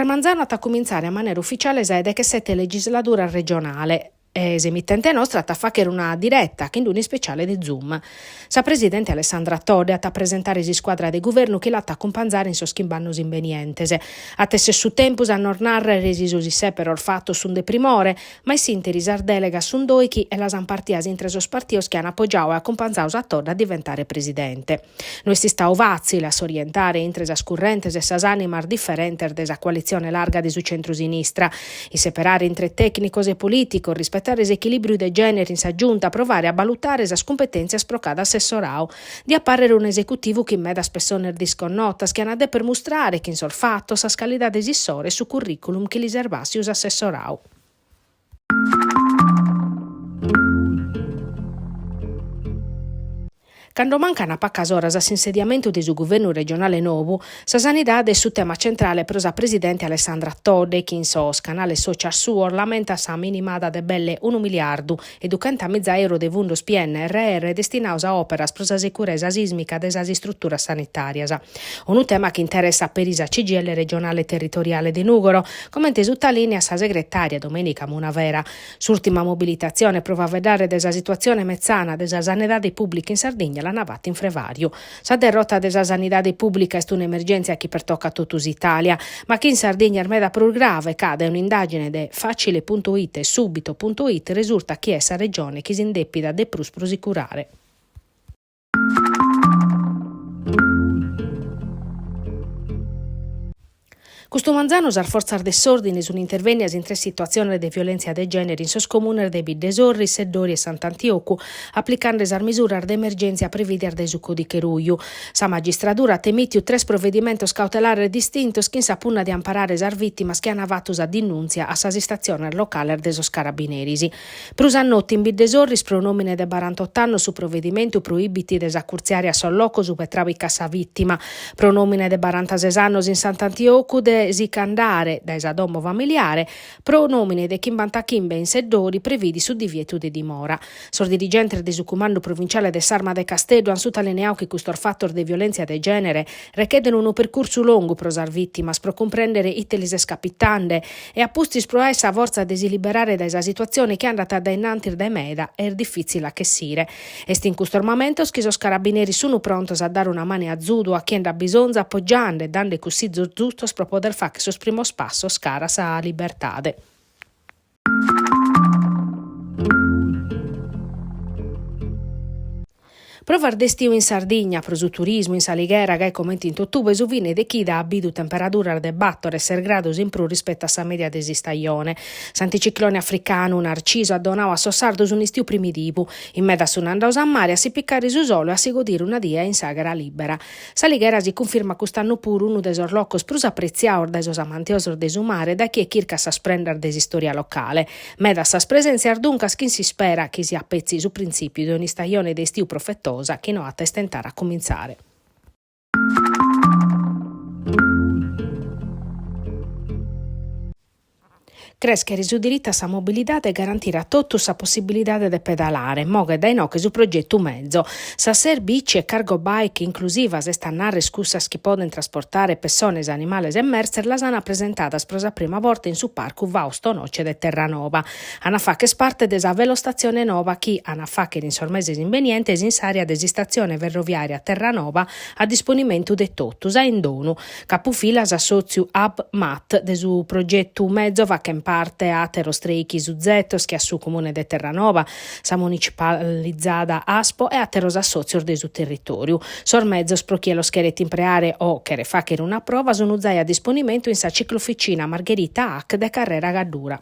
Manzano a cominciare a maniera ufficiale sede che 7 legislatura regionale. Emittente nostra a fare una diretta, quindi un speciale di Zoom. Sa presidente Alessandra Tode a presentare si squadra di governo che l'ha accompagnare in soschimbannos invenientese. A tesse su tempus a nornare resisusi sé per fatto sun de primore, ma i sinteri delega sun doichi e la sampartias intresos partios che hanno appoggiato e accompagnato a Tode a diventare presidente. Noi si sta ovazzi la sorientare intresa scurrentes e sasanimar differenter desa coalizione larga di su centro-sinistra, i separare intre tecnicos e politico rispetto equilibrio dei generi in sa giunta, provare a valutare sa scompetenze sprocada assessorau, di apparere un esecutivo che meda spessone disconnotas, che hanno per mostrare che in sorfatto sa scalidad esissore su curriculum che li servassi us assessorau. Quando mancano a poche ore dall'insediamento del governo regionale nuovo, sa sanità è su tema centrale per la presidente Alessandra Tode, che in sos canale social suo lamenta sa minimada de belle 1 miliardo e 200.000 euro de fundos PNRR destinati a operas per la sicurezza sismica delle strutture sanitarie. Un tema che interessa per la CGL regionale territoriale di Nugoro, come in tutta linea sa segretaria Domenica Munavera. S'ultima mobilitazione prova a vedere della situazione mezzana della sanità pubblica in Sardegna la navata in Frevario. Sa derrota della sanità pubblica è un'emergenza che pertocca tutta Italia, ma che in Sardegna armeda più grave cade un'indagine de facile.it e subito.it risulta che è essa regione che si indebita de prus prosicurare. Questo Manzano sar forzar de sordini su un'intervenias in 3 situazioni di violenza de genere in sos comune de Biddesorri, Seddori e Sant'Antioco, applicando esar misura d'emergenza previder de succo di Cheruiu. Sa magistratura ha temitiu 3 provvedimentos cautelari distintos che in sapunna di amparare esar vittimas che hanno avatus a denunzia a sa stazione locale de sos carabinerisi. Prusannotti in Biddesorri pronomine de 48 anni su provvedimento proibiti de saccurziare a sol loco su petravica sa vittima. Pronomine de 46 anni in Sant'Antioco de Sicandare da esadomo familiare, pronomine de Chimbantachimbe in Seddori previdi su divieto di dimora. Sor dirigente del comando provinciale de Sarma de Castello han sottolineato che questo fattor de violenza de genere richiede un percorso lungo pro sar vittimas, pro comprendere itelis escapitande e appustis pro essa forza de si liberare da esa situazione che è andata da innanti da meda e difficile a che sire. Est in questo momento che sos carabinieri sono prontos a dare una mano a Zudo a chi ha bisogno appoggiando e dando così giusto per poter fare che sos primos passos cara sa libertade. Provar d'estiu in Sardegna, pro su turismo in Salighera, che commenti in ottobre, su vine de chi da abidu temperatura de battere esser grados in più rispetto a sa media desi stagione. S'anticiclone africano, un arciso, addonau a sossardos un istiu primitivo. In meda sunandaus a mare a si piccare su solo e a si godire una dia in sagara libera. Salighera si conferma quest'anno pure uno dei locos prus apprezzaor dai sos amantiosor de su mare da chi è circa sa sprender desi storia locale. Meda sa presenza dunque chi si spera che si appezzi su principio di ogni stagione de istiu profettosa che no a testentare a cominciare. Crescere su diritto a sa mobilità e garantire a tutti sa possibilità di pedalare, moga dai no che su progetto mezzo. Sa ser bici e cargo bike inclusiva se stannare scussas che poden trasportare persone, animali e mercer la sana presentata per la prima volta in su parco Vausto Noce de Terranova. Ana fa che parte desa velostazione nova chi ana fa che in sormese inveniente in s'area desistazione ferroviaria Terranova a disponimento de totus a in dono. Capufila sa soziu Hub Mat de su progetto mezzo va che parte atero streichi su Zettos che a su comune de Terranova, sa municipalizzata Aspo e atero assozio de su territorio. Sormezzo sprochie lo scheletto in preare o che fa che una prova sono usai a disponimento in sa ciclofficina Margherita Hack de Carrera Gaddura.